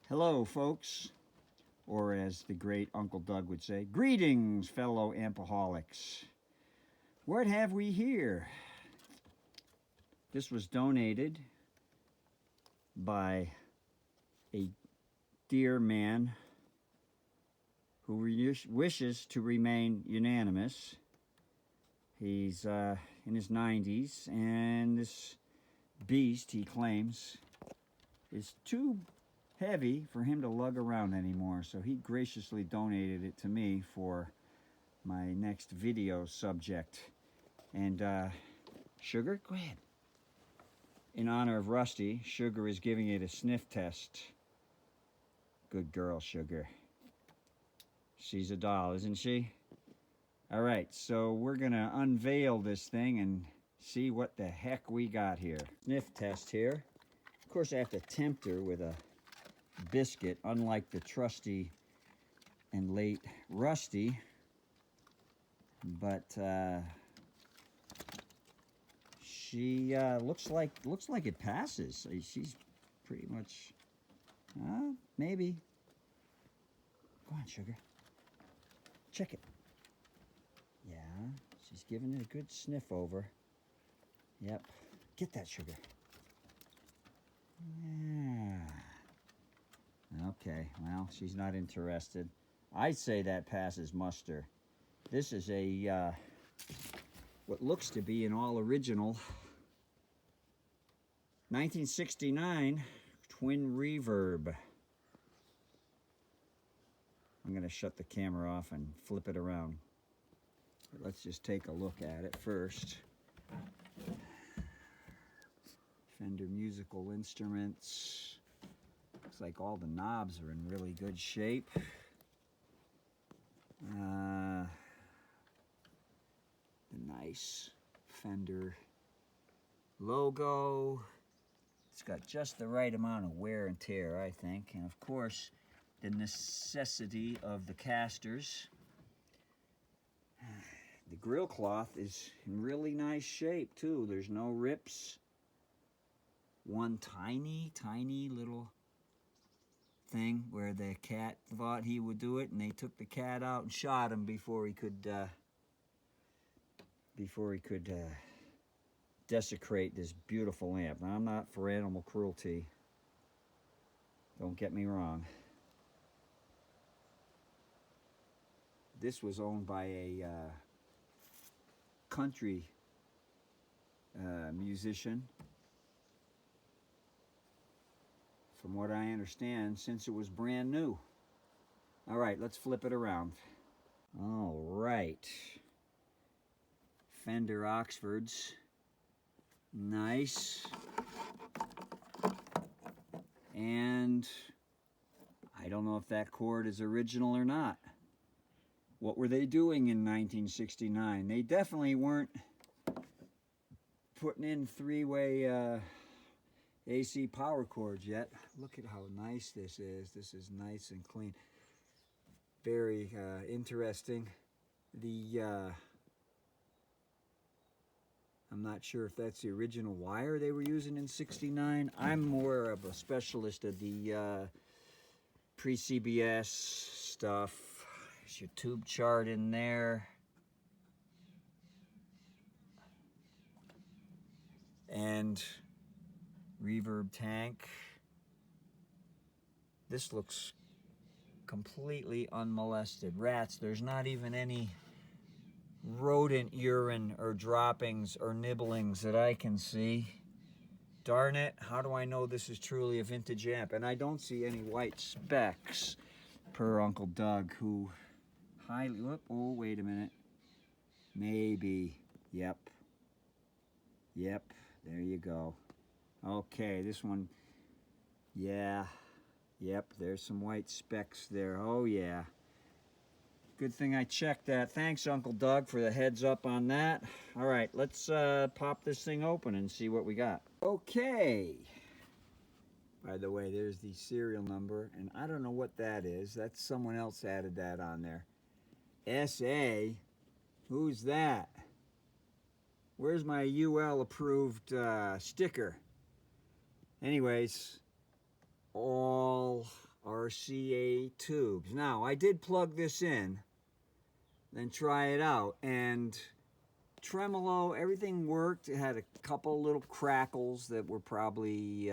Hello, folks, or as the great Uncle Doug would say, greetings, fellow ampaholics. What have we here? This was donated by a dear man who wishes to remain unanimous. He's in his 90s, and this beast, he claims, is too heavy for him to lug around anymore, so he graciously donated it to me for my next video subject. And Sugar, go ahead. In honor of Rusty, Sugar is giving it a sniff test. Good girl, Sugar. She's a doll, isn't she? Alright, so we're gonna unveil this thing and see what the heck we got here. Sniff test here. Of course I have to tempt her with a biscuit, unlike the trusty and late Rusty, but she looks like it passes. She's pretty much maybe. Go on, Sugar, check it. Yeah, she's giving it a good sniff over. Yep, get that, Sugar. Yeah. Okay, well, she's not interested. I'd say that passes muster. This is a, what looks to be an all-original 1969 Twin Reverb. I'm going to shut the camera off and flip it around. But let's just take a look at it first. Fender Musical Instruments. Looks like all the knobs are in really good shape. The nice Fender logo. It's got just the right amount of wear and tear, I think. And of course, the necessity of the casters. The grill cloth is in really nice shape too. There's no rips. One tiny little thing where the cat thought he would do it, and they took the cat out and shot him before he could desecrate this beautiful amp. Now, I'm not for animal cruelty. Don't get me wrong. This was owned by a country musician. From what I understand, since it was brand new. All right, let's flip it around. All right. Fender Oxfords. Nice. And I don't know if that chord is original or not. What were they doing in 1969? They definitely weren't putting in three-way AC power cords yet. Look at how nice this is. This is nice and clean. Very interesting. I'm not sure if that's the original wire they were using in '69. I'm more of a specialist of the pre-CBS stuff. There's your tube chart in there. And reverb tank. This looks completely unmolested. Rats, there's not even any rodent urine or droppings or nibblings that I can see. Darn it, how do I know this is truly a vintage amp? And I don't see any white specks, per Uncle Doug, who highly, oh, wait a minute. Maybe, yep, there you go. Okay, this one, yeah, yep, there's some white specks there. Oh, yeah. Good thing I checked that. Thanks, Uncle Doug, for the heads up on that. All right, let's pop this thing open and see what we got. Okay. By the way, there's the serial number, and I don't know what that is. That's someone else added that on there. SA? Who's that? Where's my UL approved sticker? Anyways, all RCA tubes. Now, I did plug this in, then try it out, and tremolo, everything worked. It had a couple little crackles that were probably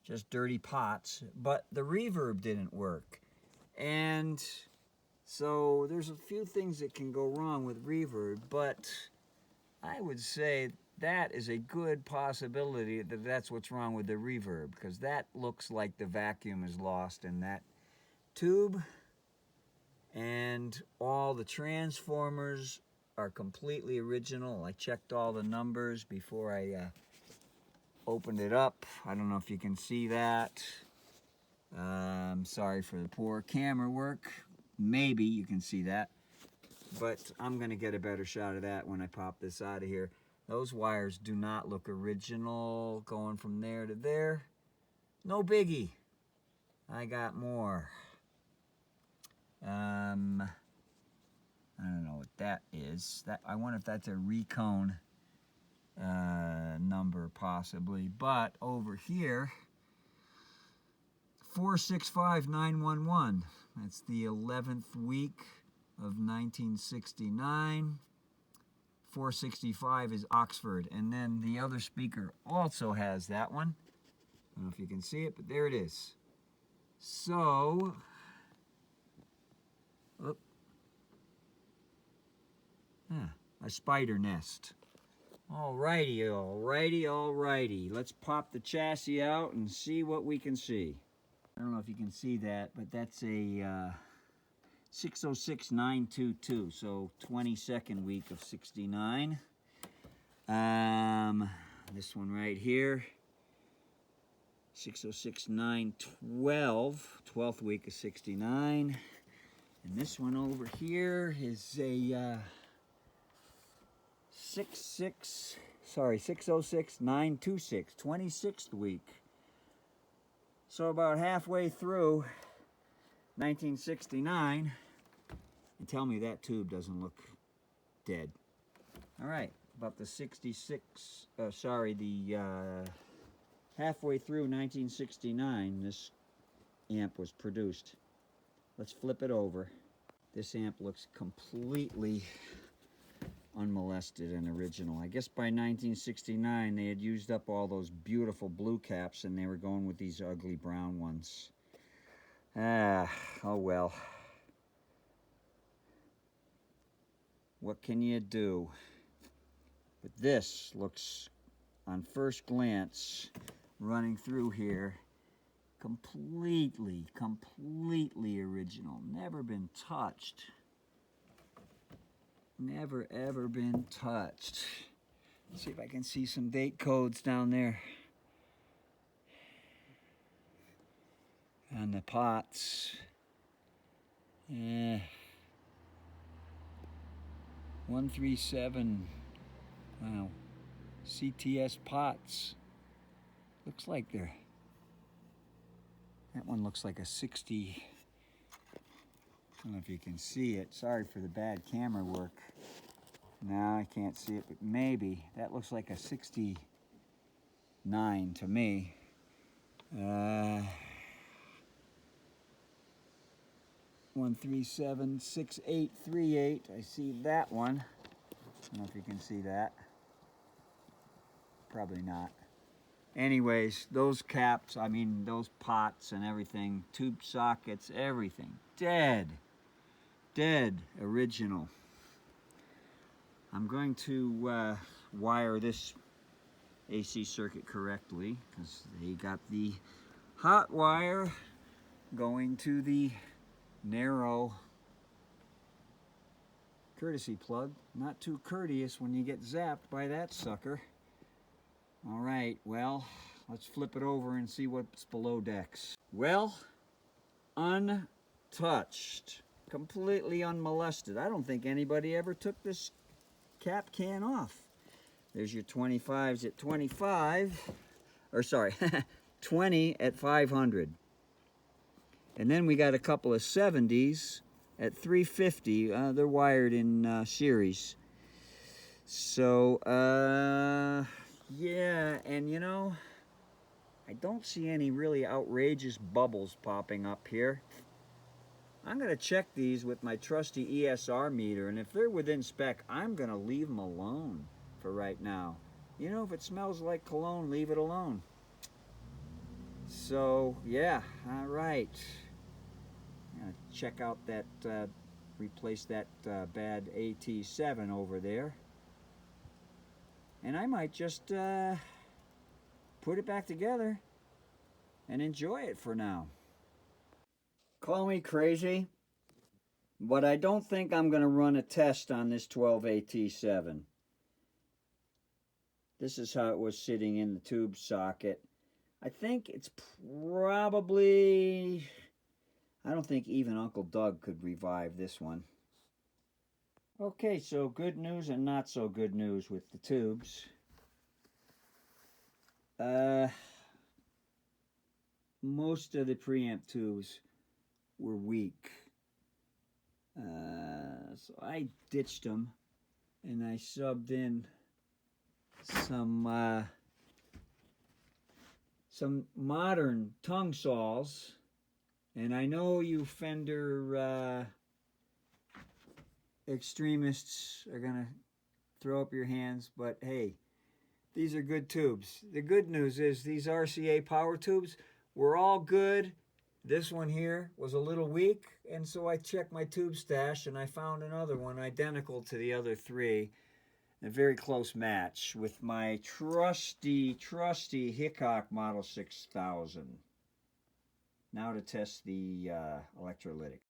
just dirty pots, but the reverb didn't work. And so there's a few things that can go wrong with reverb, but I would say that is a good possibility that that's what's wrong with the reverb, because that looks like the vacuum is lost in that tube, and all the transformers are completely original. I checked all the numbers before I opened it up. I don't know if you can see that. I'm sorry for the poor camera work. Maybe you can see that, but I'm gonna get a better shot of that when I pop this out of here. Those wires do not look original going from there to there. No biggie. I got more. I don't know what that is. That, I wonder if that's a Recone number possibly. But over here, 465911. That's the 11th week of 1969. 465 is Oxford, and then the other speaker also has that one. I don't know if you can see it, but there it is. So, a spider nest. Alrighty, alrighty, alrighty. Let's pop the chassis out and see what we can see. I don't know if you can see that, but that's a 606922, so 22nd week of 69. This one right here, 606912, 12th week of 69. And this one over here is a 606926, 26th week. So about halfway through 1969, and tell me that tube doesn't look dead. All right, about the halfway through 1969, this amp was produced. Let's flip it over. This amp looks completely unmolested and original. I guess by 1969, they had used up all those beautiful blue caps and they were going with these ugly brown ones. Oh well. What can you do? But this looks, on first glance, running through here, completely original. Never been touched. Never ever been touched. Let's see if I can see some date codes down there. On the pots. 137. Wow. CTS pots. Looks like they're... That one looks like a 60... I don't know if you can see it. Sorry for the bad camera work. No, I can't see it, but maybe. That looks like a 69 to me. 1376838. I see that one. I don't know if you can see that. Probably not. Anyways, those caps, I mean those pots and everything, tube sockets, everything, dead original. I'm going to wire this AC circuit correctly because they got the hot wire going to the narrow courtesy plug. Not too courteous when you get zapped by that sucker. All right, well, let's flip it over and see what's below decks. Well, untouched, completely unmolested. I don't think anybody ever took this cap can off. There's your 25s at 25, or sorry, 20 at 500. And then we got a couple of 70s at 350. They're wired in series. So, yeah, and you know, I don't see any really outrageous bubbles popping up here. I'm going to check these with my trusty ESR meter, and if they're within spec, I'm going to leave them alone for right now. You know, if it smells like cologne, leave it alone. So, yeah, all right. I'm going to check out that, replace that bad AT7 over there. And I might just put it back together and enjoy it for now. Call me crazy, but I don't think I'm going to run a test on this 12AT7. This is how it was sitting in the tube socket. I think it's probably... I don't think even Uncle Doug could revive this one. Okay, so good news and not so good news with the tubes. Most of the preamp tubes were weak. So I ditched them and I subbed in some modern tongue saws. And I know you Fender extremists are gonna throw up your hands, but hey, these are good tubes. The good news is these RCA power tubes were all good. This one here was a little weak, and so I checked my tube stash and I found another one identical to the other three. A very close match with my trusty Hickok Model 6000. Now to test the electrolytic.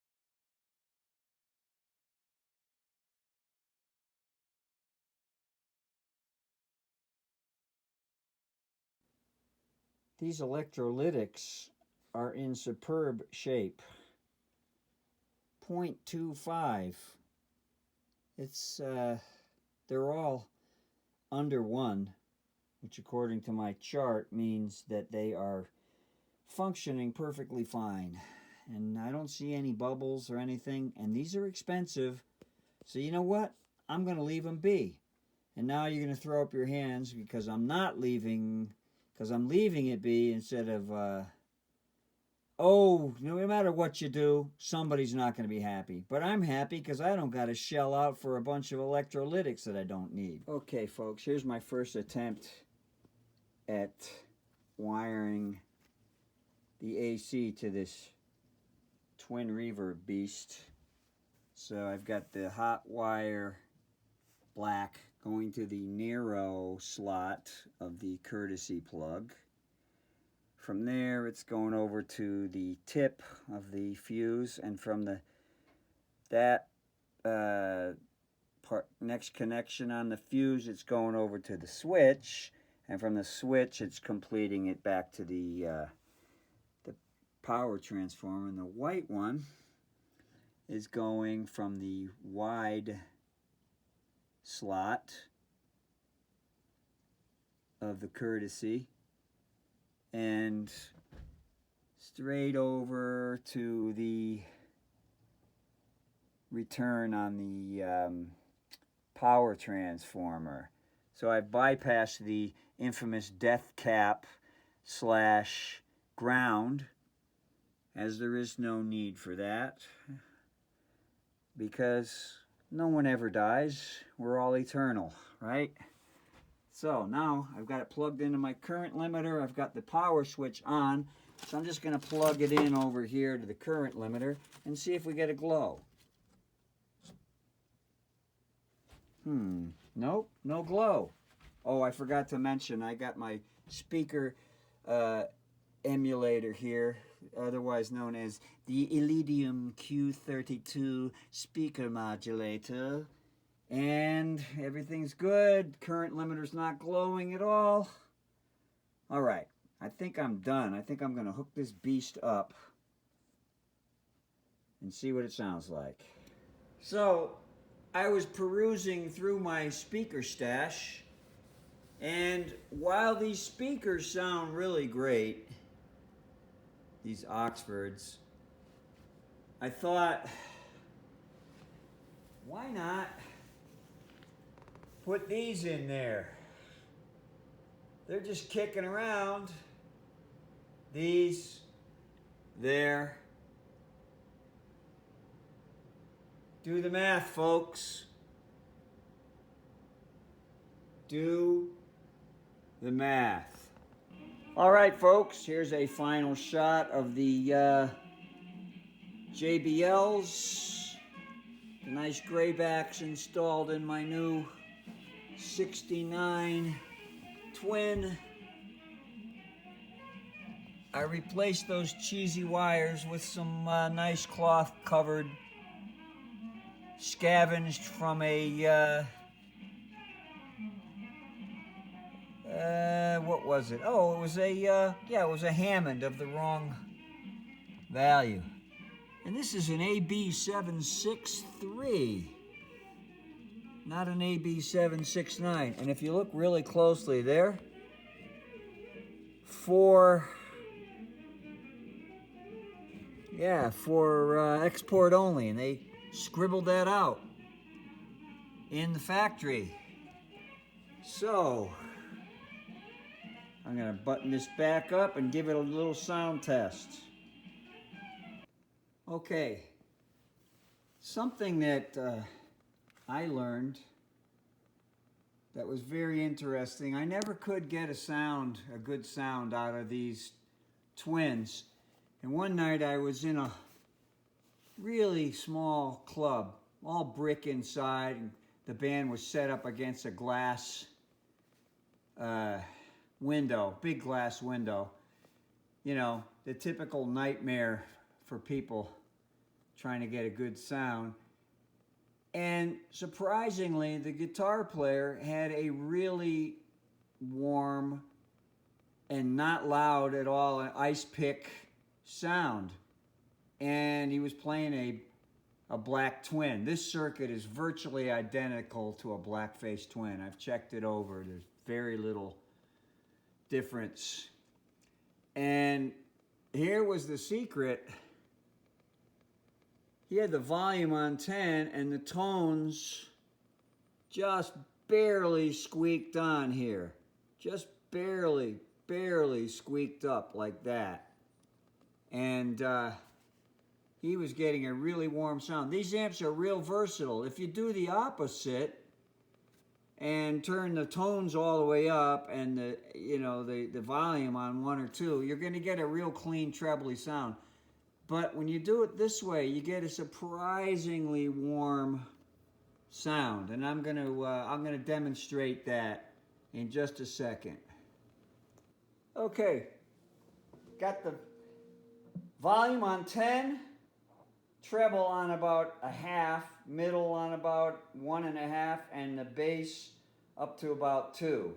These electrolytics are in superb shape. 0.25. It's they're all under 1, which according to my chart means that they are functioning perfectly fine. And I don't see any bubbles or anything, and these are expensive. So you know what? I'm going to leave them be. And now you're going to throw up your hands because I'm not leaving, because I'm leaving it be instead of, oh, no matter what you do, somebody's not going to be happy. But I'm happy because I don't got to shell out for a bunch of electrolytics that I don't need. Okay, folks, here's my first attempt at wiring the AC to this Twin Reverb beast. So I've got the hot wire black going to the narrow slot of the courtesy plug. From there it's going over to the tip of the fuse, and from that next connection on the fuse it's going over to the switch, and from the switch it's completing it back to the power transformer. And the white one is going from the wide slot of the courtesy and straight over to the return on the power transformer. So I've bypassed the infamous death cap / ground, as there is no need for that, because no one ever dies. We're all eternal, right? So now I've got it plugged into my current limiter. I've got the power switch on. So I'm just going to plug it in over here to the current limiter and see if we get a glow. Nope, no glow. Oh, I forgot to mention, I got my speaker emulator here, otherwise known as the Iridium Q32 speaker modulator, and everything's good. Current limiter's not glowing at all. All right, I think I'm done. I think I'm going to hook this beast up and see what it sounds like. So I was perusing through my speaker stash, and while these speakers sound really great, these Oxfords, I thought, why not put these in there? They're just kicking around. these, there. Do the math, folks. Do the math. All right, folks, here's a final shot of the JBLs. The nice graybacks installed in my new 69 Twin. I replaced those cheesy wires with some nice cloth covered, scavenged from a what was it? Oh, it was a yeah, it was a Hammond of the wrong value. And this is an AB763, not an AB769. And if you look really closely there, for export only, and they scribbled that out in the factory. So I'm gonna button this back up and give it a little sound test. Okay, something that I learned that was very interesting. I never could get a good sound out of these Twins. And one night I was in a really small club, all brick inside, and the band was set up against a glass window, big glass window. You know, the typical nightmare for people trying to get a good sound. And surprisingly, the guitar player had a really warm and not loud at all, an ice pick sound. And he was playing a black Twin. This circuit is virtually identical to a black-faced Twin. I've checked it over. There's very little difference. And here was the secret. He had the volume on 10 and the tones just barely squeaked on here. Just barely squeaked up like that. And he was getting a really warm sound. These amps are real versatile. If you do the opposite and turn the tones all the way up and the volume on 1 or 2, you're going to get a real clean trebly sound. But when you do it this way, you get a surprisingly warm sound, and I'm gonna demonstrate that in just a second. Okay, got the volume on 10, treble on about a half, middle on about 1.5, and the bass up to about 2.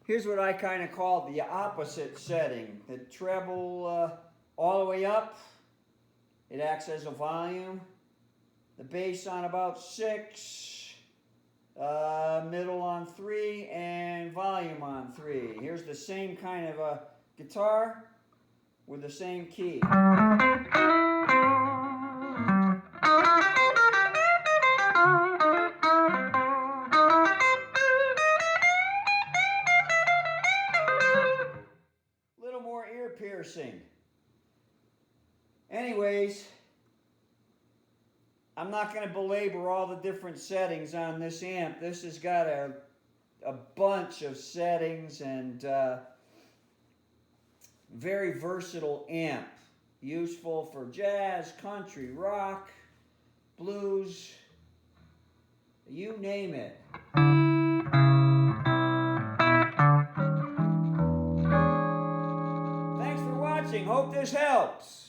Here's what I kind of call the opposite setting. The treble all the way up, it acts as a volume. The bass on about 6, middle on 3, and volume on 3. Here's the same kind of a guitar with the same key. Piercing. Anyways, I'm not going to belabor all the different settings on this amp. This has got a bunch of settings and very versatile amp. Useful for jazz, country, rock, blues, you name it. Hope this helps.